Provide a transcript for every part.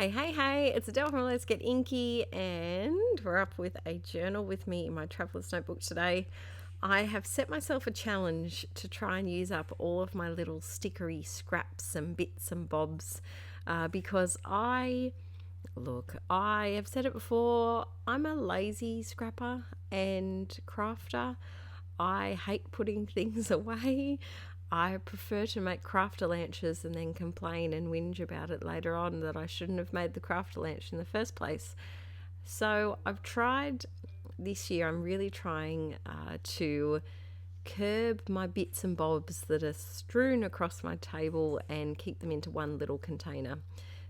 Hey, it's Adele from Let's Get Inkie, and we're up with a journal with me in my traveller's notebook today. I have set myself a challenge to try and use up all of my little stickery scraps and bits and bobs because I have said it before, I'm a lazy scrapper and crafter. I hate putting things away. I prefer to make crafter lanches and then complain and whinge about it later on that I shouldn't have made the crafter lanch in the first place. So I've tried this year, I'm really trying to curb my bits and bobs that are strewn across my table and keep them into one little container.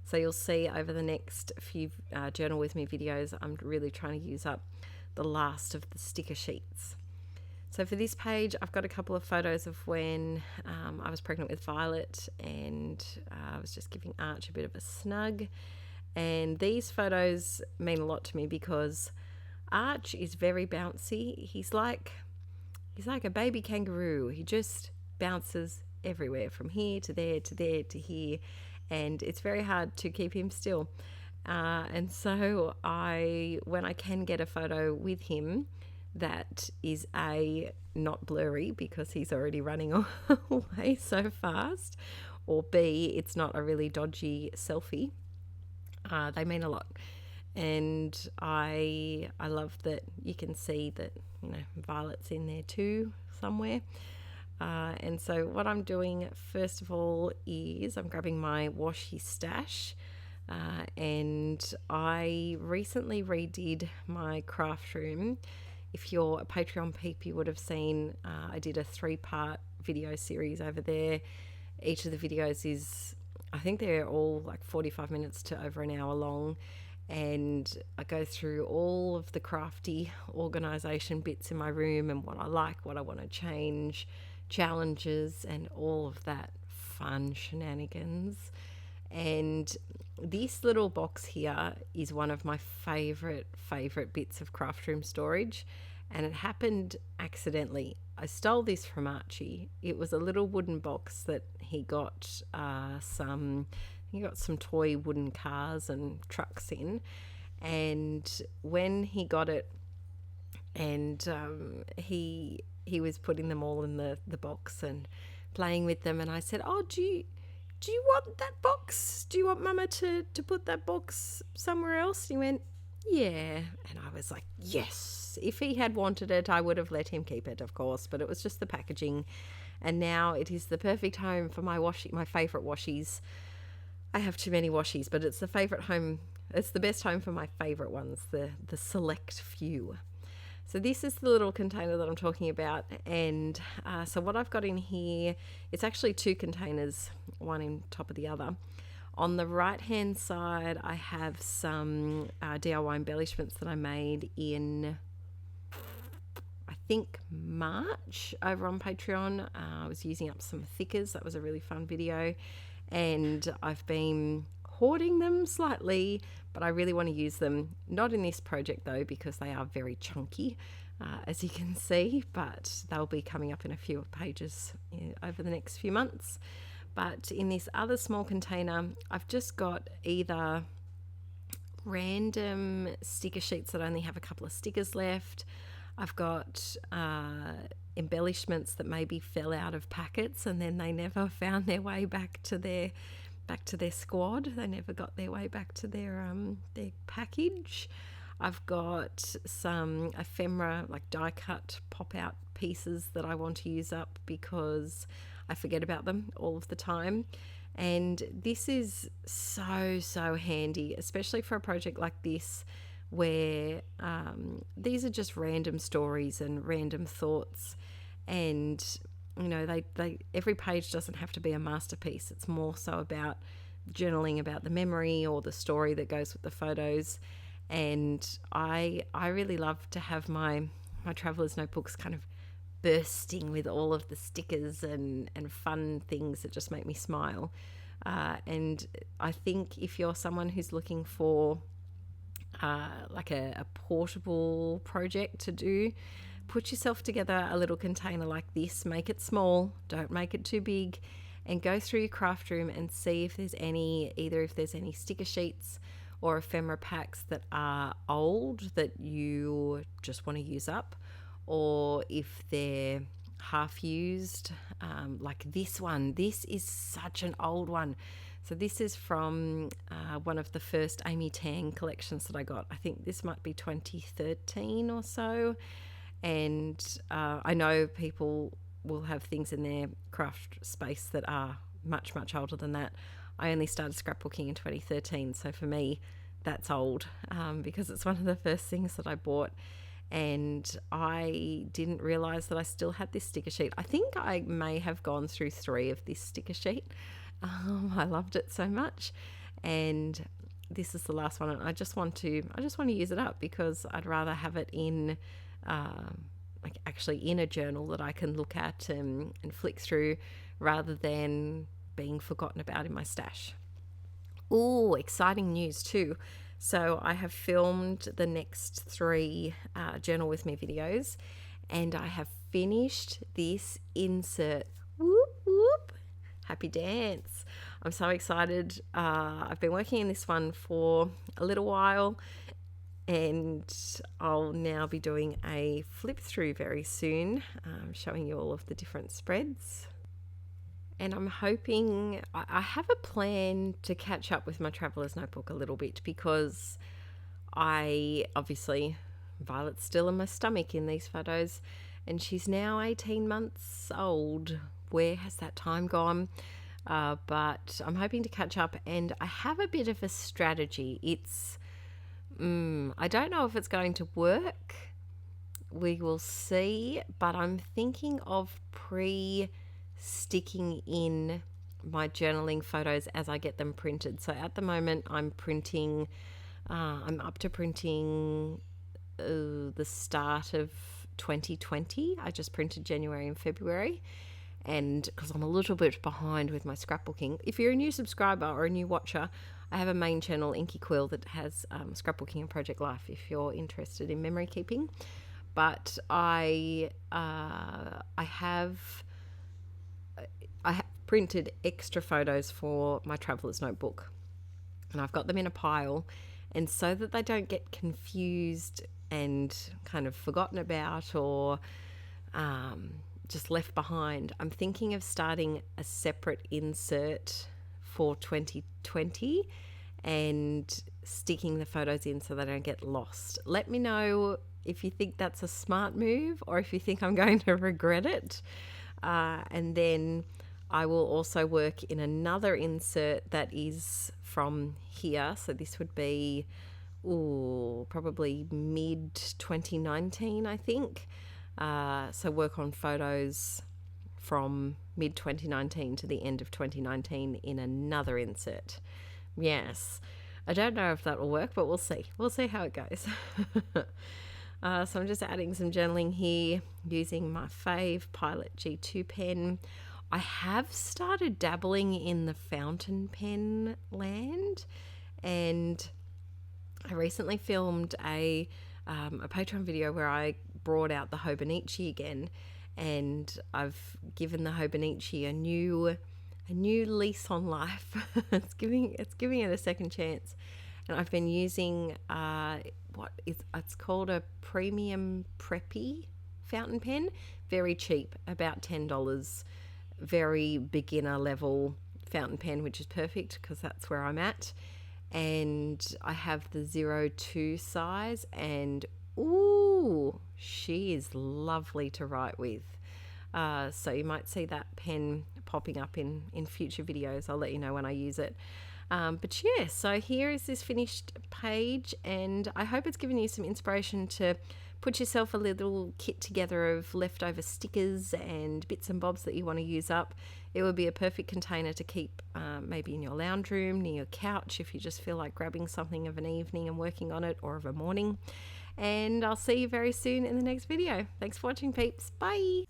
So you'll see over the next few Journal With Me videos, I'm really trying to use up the last of the sticker sheets. So for this page, I've got a couple of photos of when I was pregnant with Violet, and I was just giving Arch a bit of a snug. And these photos mean a lot to me because Arch is very bouncy. He's like a baby kangaroo. He just bounces everywhere, from here to there to there to here, and it's very hard to keep him still. And so when I can get a photo with him that is not blurry because he's already running away so fast, or B, it's not a really dodgy selfie, they mean a lot. And I love that you can see that, Violet's in there too somewhere. And so what I'm doing first of all is I'm grabbing my washi stash, and I recently redid my craft room. If you're a Patreon peep, you would have seen I did a 3-part video series over there. Each of the videos is, I think they're all like 45 minutes to over an hour long, and I go through all of the crafty organisation bits in my room and what I like, what I want to change, challenges, and all of that fun shenanigans. And this little box here is one of my favorite bits of craft room storage, and it happened accidentally. I stole this from Archie. It was a little wooden box that he got some toy wooden cars and trucks in, and when he got it, and he was putting them all in the box and playing with them, and I said, "Oh, do you want that box? Do you want Mama to put that box somewhere else?" And he went, "Yeah." And I was like, yes. If he had wanted it, I would have let him keep it, of course, but it was just the packaging. And now it is the perfect home for my favourite washies. I have too many washies, but it's the favourite home. It's the best home for my favourite ones, the select few. So this is the little container that I'm talking about, and so what I've got in here, it's actually 2 containers, one in top of the other. On the right hand side, I have some DIY embellishments that I made in, I think, March over on Patreon. I was using up some thickers. That was a really fun video, and I've been hoarding them slightly, but I really want to use them, not in this project though, because they are very chunky, as you can see, but they'll be coming up in a few pages over the next few months. But in this other small container, I've just got either random sticker sheets that only have a couple of stickers left. I've got embellishments that maybe fell out of packets and then they never found their way back to their squad. They never got their way back to their package. I've got some ephemera, like die cut pop out pieces that I want to use up because I forget about them all of the time. And this is so handy, especially for a project like this where these are just random stories and random thoughts, and they every page doesn't have to be a masterpiece. It's more so about journaling about the memory or the story that goes with the photos. And I really love to have my traveler's notebooks kind of bursting with all of the stickers and fun things that just make me smile. And I think if you're someone who's looking for like a portable project to do, put yourself together a little container like this. Make it small, don't make it too big, and go through your craft room and see if there's any sticker sheets or ephemera packs that are old that you just want to use up, or if they're half used, like this one. This is such an old one. So this is from one of the first Amy Tang collections that I got. I think this might be 2013 or so. And I know people will have things in their craft space that are much, much older than that. I only started scrapbooking in 2013, so for me that's old, because it's one of the first things that I bought, and I didn't realize that I still had this sticker sheet. I think I may have gone through 3 of this sticker sheet. I loved it so much, and this is the last one, and I just want to use it up, because I'd rather have it in like actually in a journal that I can look at and flick through, rather than being forgotten about in my stash. Oh, exciting news too. So I have filmed the next 3 Journal With Me videos, and I have finished this insert. Whoop, whoop. Happy dance. I'm so excited. I've been working in this one for a little while, and I'll now be doing a flip through very soon, showing you all of the different spreads. And I'm hoping, I have a plan to catch up with my traveler's notebook a little bit, because Violet's still in my stomach in these photos, and she's now 18 months old. Where has that time gone? But I'm hoping to catch up, and I have a bit of a strategy. I don't know if it's going to work. We will see, but I'm thinking of sticking in my journaling photos as I get them printed. So at the moment I'm up to printing the start of 2020. I just printed January and February, and because I'm a little bit behind with my scrapbooking. If you're a new subscriber or a new watcher, I have a main channel, Inkie Quill, that has scrapbooking and project life if you're interested in memory keeping. But I have printed extra photos for my traveler's notebook, and I've got them in a pile, and so that they don't get confused and kind of forgotten about, or just left behind, I'm thinking of starting a separate insert for 2020 and sticking the photos in so they don't get lost. Let me know if you think that's a smart move, or if you think I'm going to regret it. And then I will also work in another insert that is from here. So this would be probably mid 2019, I think. So work on photos from mid 2019 to the end of 2019 in another insert. Yes, I don't know if that will work, but we'll see. We'll see how it goes. So I'm just adding some journaling here using my fave Pilot G2 pen. I have started dabbling in the fountain pen land, and I recently filmed a Patreon video where I brought out the Hobonichi again, and I've given the Hobonichi a new lease on life. it's giving it a second chance, and I've been using it's called a Premium Preppy fountain pen. Very cheap, about $10. Very beginner level fountain pen, which is perfect because that's where I'm at. And I have the 02 size, and she is lovely to write with. So you might see that pen popping up in future videos. I'll let you know when I use it. But yeah, so here is this finished page, and I hope it's given you some inspiration to put yourself a little kit together of leftover stickers and bits and bobs that you want to use up. It would be a perfect container to keep maybe in your lounge room, near your couch, if you just feel like grabbing something of an evening and working on it, or of a morning. And I'll see you very soon in the next video. Thanks for watching, peeps. Bye.